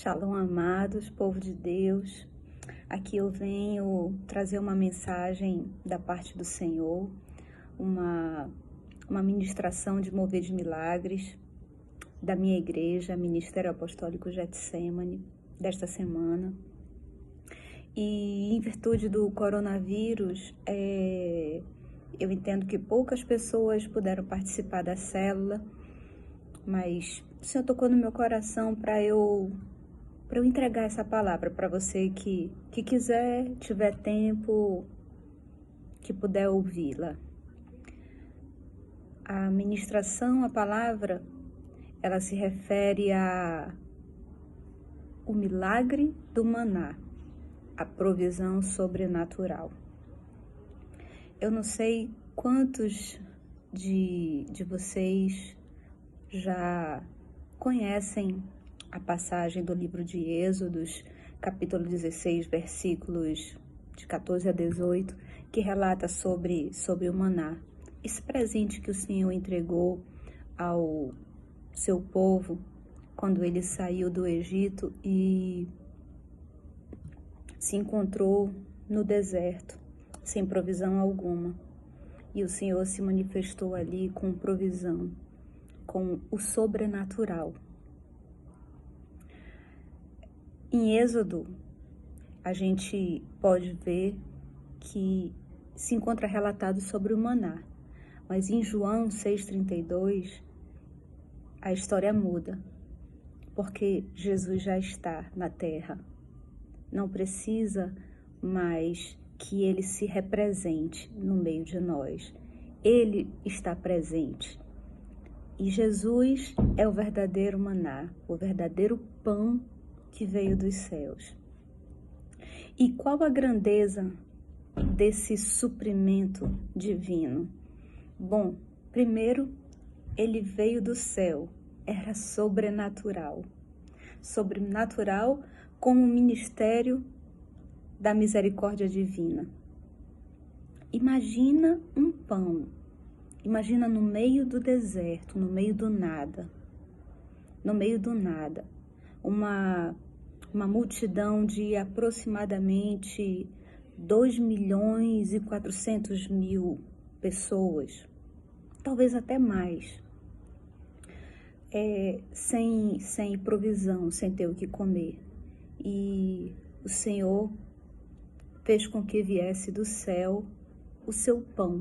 Shalom, amados, povo de Deus. Aqui eu venho trazer uma mensagem da parte do Senhor, uma ministração de mover de milagres da minha igreja, Ministério Apostólico Getsemane, desta semana. E em virtude do coronavírus, eu entendo que poucas pessoas puderam participar da célula, mas o Senhor tocou no meu coração para eu entregar essa palavra para você que quiser, tiver tempo, que puder ouvi-la. A ministração, a palavra, ela se refere o milagre do maná, a provisão sobrenatural. Eu não sei quantos de vocês já conhecem a passagem do livro de Êxodos, capítulo 16, versículos de 14 a 18, que relata sobre o maná. Esse presente que o Senhor entregou ao seu povo quando ele saiu do Egito e se encontrou no deserto, sem provisão alguma. E o Senhor se manifestou ali com provisão, com o sobrenatural. Em Êxodo, a gente pode ver que se encontra relatado sobre o maná, mas em João 6,32, a história muda, porque Jesus já está na terra. Não precisa mais que ele se represente no meio de nós. Ele está presente. E Jesus é o verdadeiro maná, o verdadeiro pão que veio dos céus. E qual a grandeza desse suprimento divino? Bom, primeiro, ele veio do céu, era sobrenatural. Sobrenatural como o ministério da misericórdia divina. Imagina um pão. Imagina no meio do deserto, no meio do nada, uma multidão de aproximadamente 2.400.000 pessoas, talvez até mais, sem provisão, sem ter o que comer. E o Senhor fez com que viesse do céu o seu pão,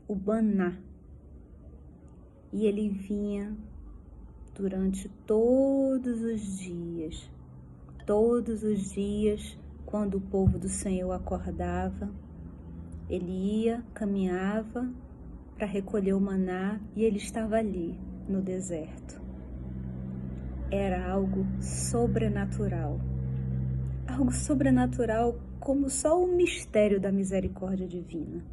o maná, e ele vinha durante todos os dias, quando o povo do Senhor acordava, ele ia, caminhava para recolher o maná e ele estava ali no deserto. Era algo sobrenatural como só o mistério da misericórdia divina.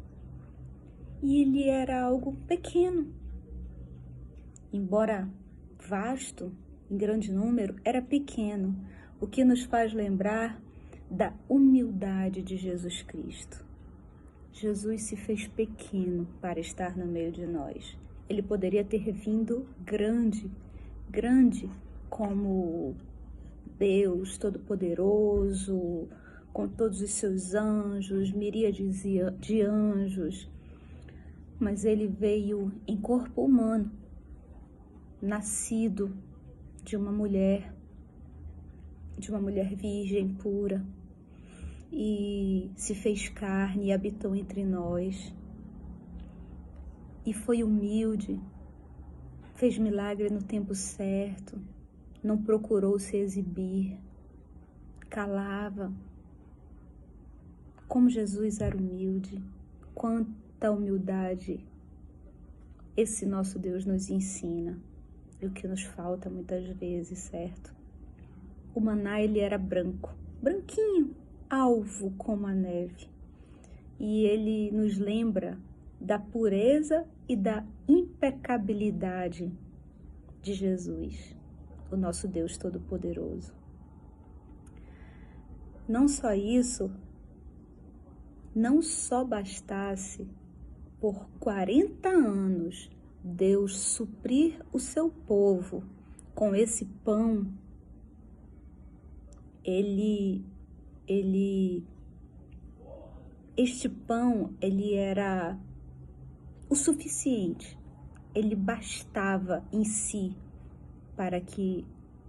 E ele era algo pequeno, embora vasto, em grande número, era pequeno, o que nos faz lembrar da humildade de Jesus Cristo. Jesus se fez pequeno para estar no meio de nós. Ele poderia ter vindo grande como Deus Todo-Poderoso, com todos os seus anjos, miríades de anjos, mas ele veio em corpo humano, nascido de uma mulher virgem pura, e se fez carne e habitou entre nós, e foi humilde, fez milagre no tempo certo, não procurou se exibir, calava. Como Jesus era humilde, quanta humildade esse nosso Deus nos ensina. E o que nos falta muitas vezes, certo? O maná, ele era branco, branquinho, alvo como a neve. E ele nos lembra da pureza e da impecabilidade de Jesus, o nosso Deus Todo-Poderoso. Não só isso, não só bastasse por 40 anos Deus suprir o seu povo com esse pão, ele, este pão, ele era o suficiente, ele bastava em si para que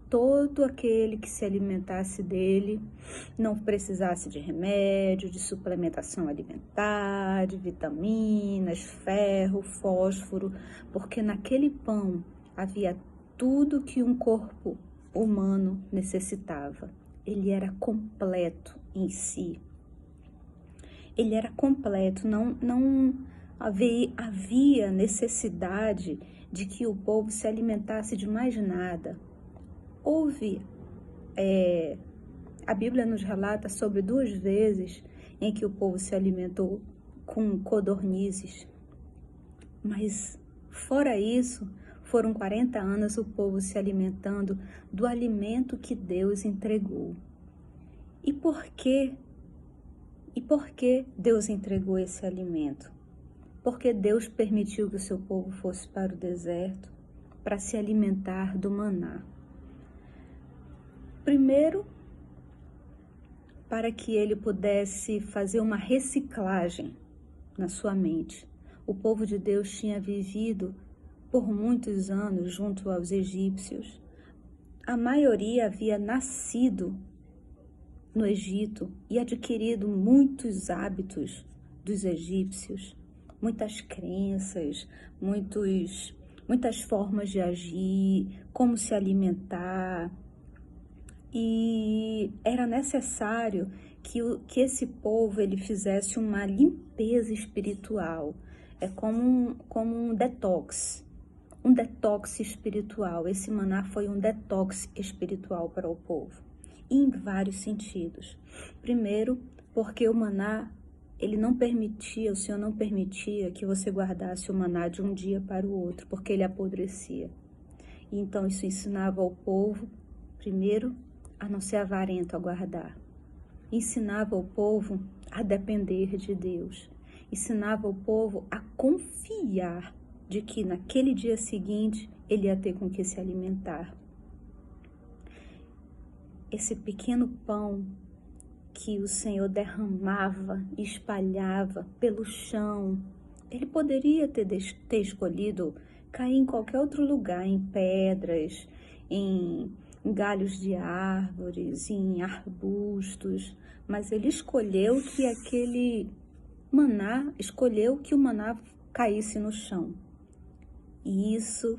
todo aquele que se alimentasse dele não precisasse de remédio, de suplementação alimentar, de vitaminas, ferro, fósforo, porque naquele pão havia tudo que um corpo humano necessitava. Ele era completo em si. Ele era completo, não havia necessidade de que o povo se alimentasse de mais nada. A Bíblia nos relata sobre 2 vezes em que o povo se alimentou com codornizes. Mas, fora isso, foram 40 anos o povo se alimentando do alimento que Deus entregou. E por quê? E por que Deus entregou esse alimento? Porque Deus permitiu que o seu povo fosse para o deserto para se alimentar do maná. Primeiro, para que ele pudesse fazer uma reciclagem na sua mente. O povo de Deus tinha vivido por muitos anos junto aos egípcios. A maioria havia nascido no Egito e adquirido muitos hábitos dos egípcios, muitas crenças, muitas formas de agir, como se alimentar. E era necessário que esse povo ele fizesse uma limpeza espiritual. É como um detox espiritual. Esse maná foi um detox espiritual para o povo, em vários sentidos. Primeiro, porque o maná, o Senhor não permitia que você guardasse o maná de um dia para o outro, porque ele apodrecia. E então isso ensinava ao povo, primeiro, a não ser avarento a guardar. Ensinava o povo a depender de Deus. Ensinava o povo a confiar de que naquele dia seguinte ele ia ter com que se alimentar. Esse pequeno pão que o Senhor derramava e espalhava pelo chão, ele poderia ter escolhido cair em qualquer outro lugar, em pedras, em galhos de árvores, em arbustos, mas ele escolheu que o maná caísse no chão. E isso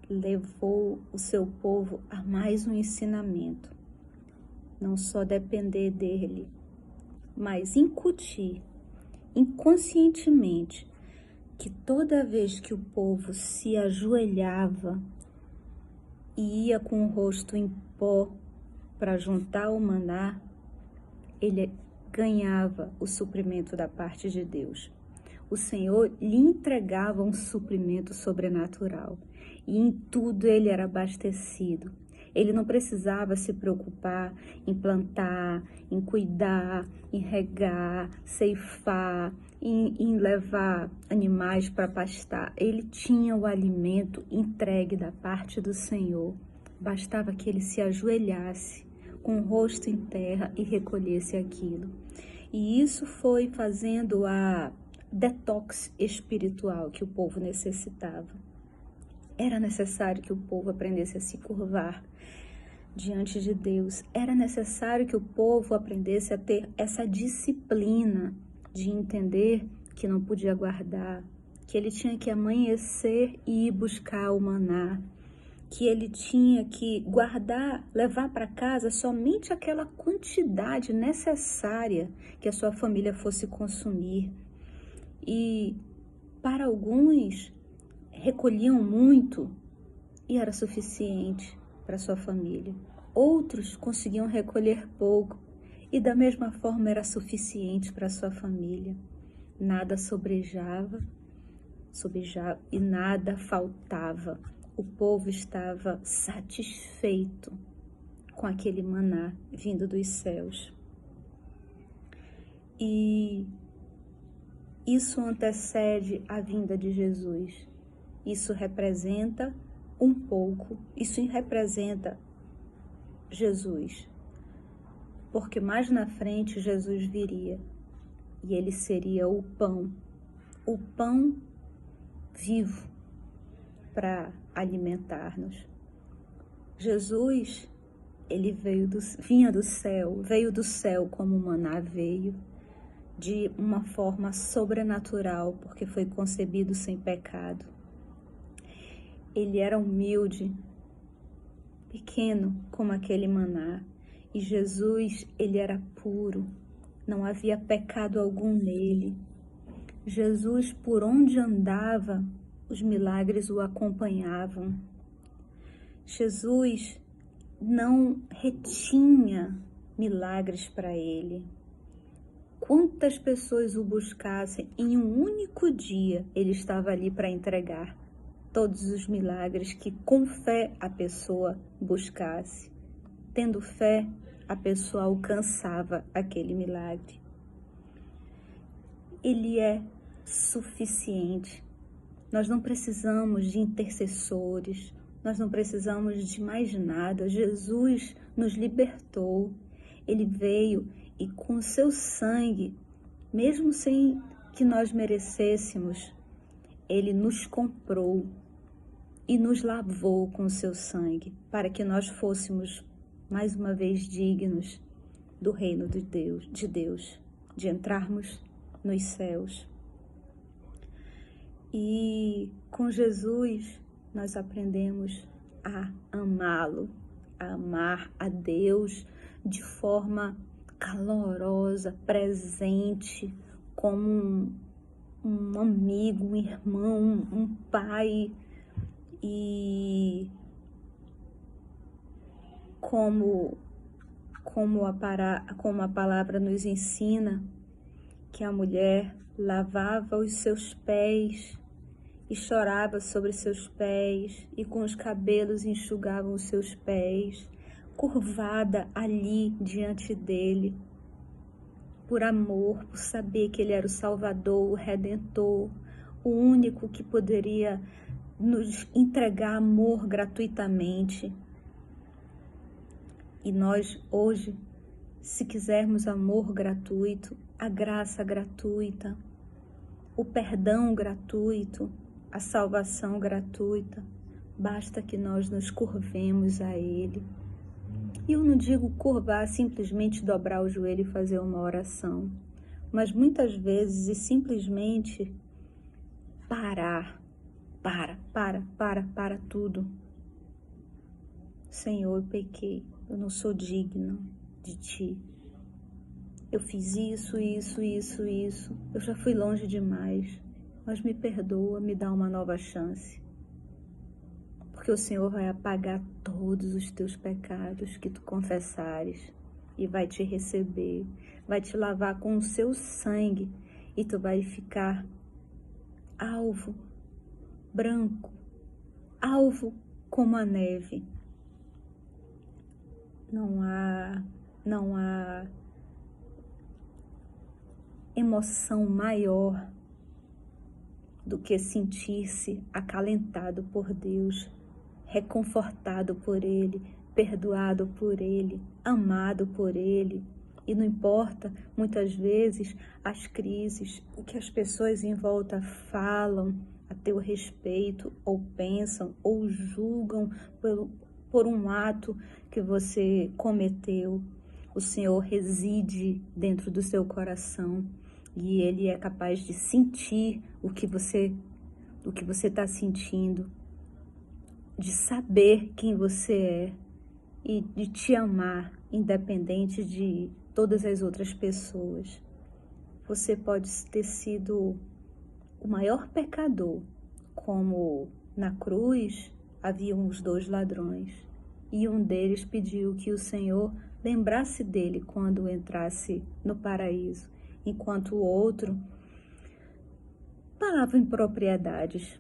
levou o seu povo a mais um ensinamento. Não só depender dele, mas incutir inconscientemente que toda vez que o povo se ajoelhava e ia com o rosto em pó para juntar o maná, ele ganhava o suprimento da parte de Deus. O Senhor lhe entregava um suprimento sobrenatural e em tudo ele era abastecido. Ele não precisava se preocupar em plantar, em cuidar, em regar, ceifar, em levar animais para pastar. Ele tinha o alimento entregue da parte do Senhor. Bastava que ele se ajoelhasse com o rosto em terra e recolhesse aquilo. E isso foi fazendo a detox espiritual que o povo necessitava. Era necessário que o povo aprendesse a se curvar diante de Deus. Era necessário que o povo aprendesse a ter essa disciplina de entender que não podia guardar, que ele tinha que amanhecer e ir buscar o maná, que ele tinha que guardar, levar para casa somente aquela quantidade necessária que a sua família fosse consumir. E para alguns, recolhiam muito e era suficiente para sua família. Outros conseguiam recolher pouco e da mesma forma era suficiente para sua família. Nada sobrejava e nada faltava. O povo estava satisfeito com aquele maná vindo dos céus. E isso antecede a vinda de Jesus. Isso representa isso representa Jesus. porque mais na frente Jesus viria e ele seria o pão vivo para alimentar-nos. Jesus, ele veio do céu como o maná veio, de uma forma sobrenatural, porque foi concebido sem pecado. Ele era humilde, pequeno como aquele maná, e Jesus, ele era puro, não havia pecado algum nele. Jesus, por onde andava, os milagres o acompanhavam. Jesus não retinha milagres para ele. Quantas pessoas o buscassem, em um único dia ele estava ali para entregar todos os milagres que com fé a pessoa buscasse. Tendo fé, a pessoa alcançava aquele milagre. Ele é suficiente. Nós não precisamos de intercessores, nós não precisamos de mais nada. Jesus nos libertou. Ele veio e com o seu sangue, mesmo sem que nós merecêssemos, ele nos comprou e nos lavou com o seu sangue, para que nós fôssemos mais uma vez dignos do reino de Deus, de entrarmos nos céus. E com Jesus nós aprendemos a amá-lo, a amar a Deus de forma calorosa, presente, como um amigo, um irmão, um pai, e como a palavra nos ensina, que a mulher lavava os seus pés e chorava sobre seus pés, e com os cabelos enxugava os seus pés, curvada ali diante dele, por amor, por saber que ele era o Salvador, o Redentor, o único que poderia nos entregar amor gratuitamente. E nós hoje, se quisermos amor gratuito, a graça gratuita, o perdão gratuito, a salvação gratuita, basta que nós nos curvemos a Ele. E eu não digo curvar, simplesmente dobrar o joelho e fazer uma oração, mas muitas vezes simplesmente parar, para tudo. Senhor, eu pequei, eu não sou digno de Ti. Eu fiz isso, eu já fui longe demais, mas me perdoa, me dá uma nova chance. Porque o Senhor vai apagar todos os teus pecados que tu confessares e vai te receber, vai te lavar com o seu sangue e tu vai ficar alvo, branco, alvo como a neve. Não há emoção maior do que sentir-se acalentado por Deus, reconfortado por Ele, perdoado por Ele, amado por Ele. E não importa, muitas vezes, as crises, o que as pessoas em volta falam a teu respeito, ou pensam, ou julgam por um ato que você cometeu. O Senhor reside dentro do seu coração e Ele é capaz de sentir o que você está sentindo, de saber quem você é e de te amar, independente de todas as outras pessoas. Você pode ter sido o maior pecador, como na cruz haviam os 2 ladrões, e um deles pediu que o Senhor lembrasse dele quando entrasse no paraíso, enquanto o outro falava impropriedades.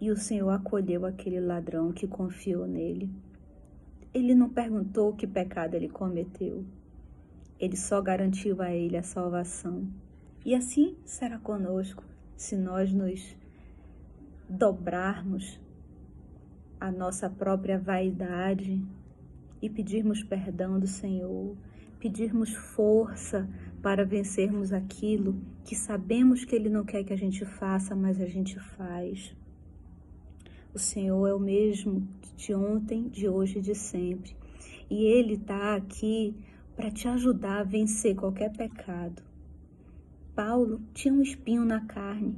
E o Senhor acolheu aquele ladrão que confiou nele. Ele não perguntou que pecado ele cometeu. Ele só garantiu a ele a salvação. E assim será conosco, se nós nos dobrarmos a nossa própria vaidade e pedirmos perdão do Senhor, pedirmos força para vencermos aquilo que sabemos que Ele não quer que a gente faça, mas a gente faz. O Senhor é o mesmo de ontem, de hoje e de sempre. E Ele está aqui para te ajudar a vencer qualquer pecado. Paulo tinha um espinho na carne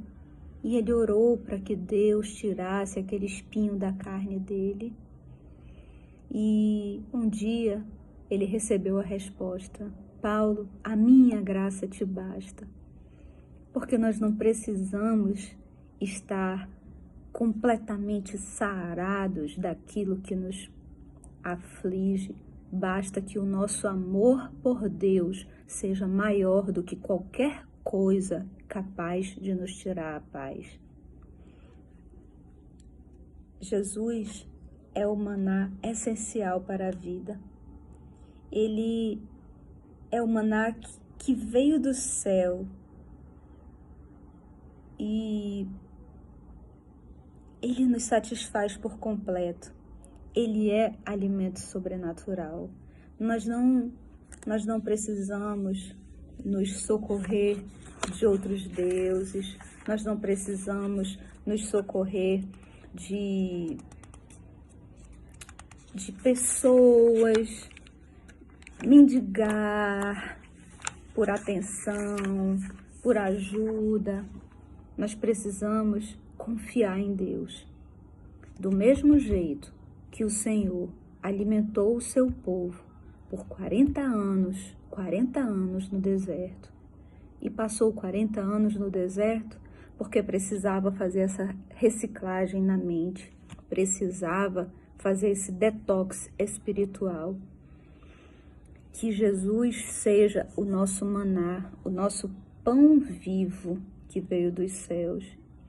e ele orou para que Deus tirasse aquele espinho da carne dele. E um dia ele recebeu a resposta: Paulo, a minha graça te basta. Porque nós não precisamos estar completamente sarados daquilo que nos aflige. Basta que o nosso amor por Deus seja maior do que qualquer coisa capaz de nos tirar a paz. Jesus é o maná essencial para a vida. Ele é o maná que veio do céu e ele nos satisfaz por completo. Ele é alimento sobrenatural. Nós não precisamos nos socorrer de outros deuses, nós não precisamos nos socorrer de pessoas, mendigar por atenção, por ajuda. Nós precisamos confiar em Deus. Do mesmo jeito que o Senhor alimentou o seu povo por 40 anos no deserto, e passou 40 anos no deserto porque precisava fazer essa reciclagem na mente, precisava fazer esse detox espiritual. Que Jesus seja o nosso maná, o nosso pão vivo que veio dos céus,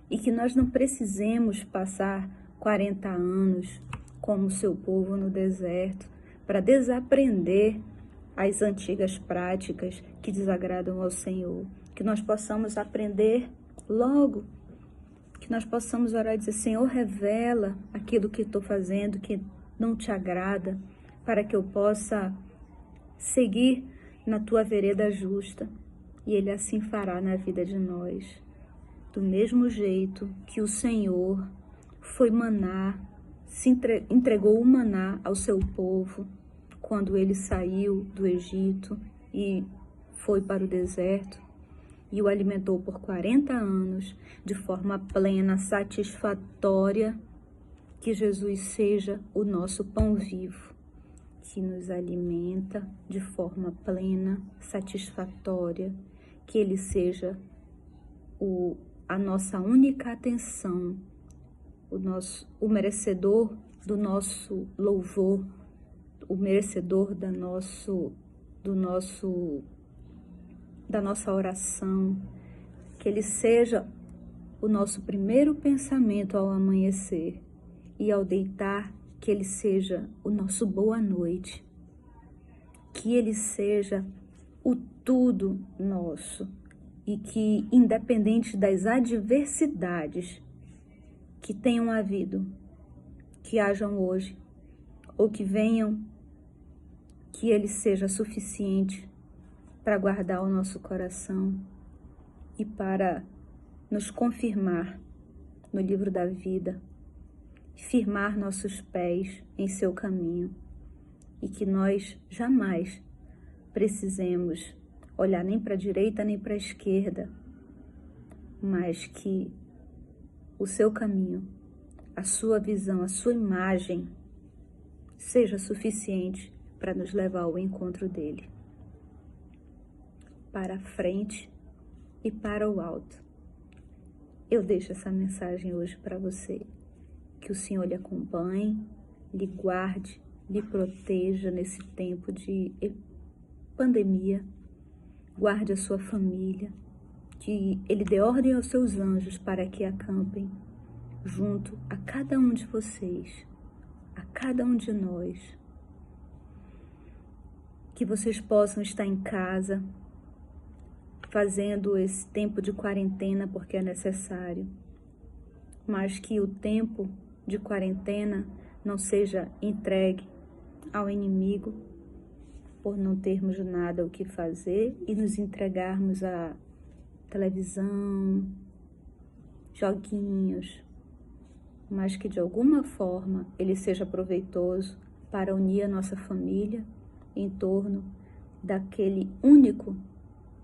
e que nós não precisemos passar 40 anos como o seu povo no deserto para desaprender as antigas práticas que desagradam ao Senhor. Que nós possamos aprender logo, que nós possamos orar e dizer: Senhor, revela aquilo que estou fazendo que não te agrada, para que eu possa seguir na tua vereda justa. E Ele assim fará na vida de nós. Do mesmo jeito que o Senhor foi maná, entregou o maná ao seu povo quando ele saiu do Egito e foi para o deserto e o alimentou por 40 anos de forma plena, satisfatória. Que Jesus seja o nosso pão vivo, que nos alimenta de forma plena, satisfatória, que Ele seja a nossa única atenção, o merecedor do nosso louvor, o merecedor da nossa oração, que Ele seja o nosso primeiro pensamento ao amanhecer e ao deitar, que Ele seja o nosso boa noite, que Ele seja o tudo nosso e que, independente das adversidades que tenham havido, que hajam hoje ou que venham, que Ele seja suficiente para guardar o nosso coração e para nos confirmar no livro da vida, firmar nossos pés em seu caminho, e que nós jamais precisemos olhar nem para a direita nem para a esquerda, mas que o seu caminho, a sua visão, a sua imagem seja suficiente para nos levar ao encontro dele, para a frente e para o alto. Eu deixo essa mensagem hoje para você. Que o Senhor lhe acompanhe, lhe guarde, lhe proteja nesse tempo de pandemia. Guarde a sua família, que Ele dê ordem aos seus anjos para que acampem junto a cada um de vocês, a cada um de nós. Que vocês possam estar em casa, fazendo esse tempo de quarentena porque é necessário, mas que o tempo de quarentena não seja entregue ao inimigo, por não termos nada o que fazer e nos entregarmos a televisão, joguinhos, mas que de alguma forma ele seja proveitoso para unir a nossa família em torno daquele único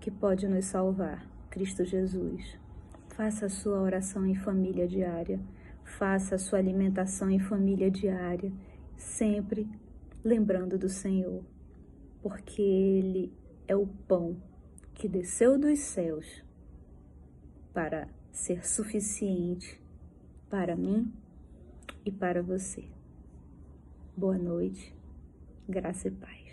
que pode nos salvar, Cristo Jesus. Faça a sua oração em família diária, faça a sua alimentação em família diária, sempre lembrando do Senhor, porque Ele é o pão que desceu dos céus para ser suficiente para mim e para você. Boa noite, graça e paz.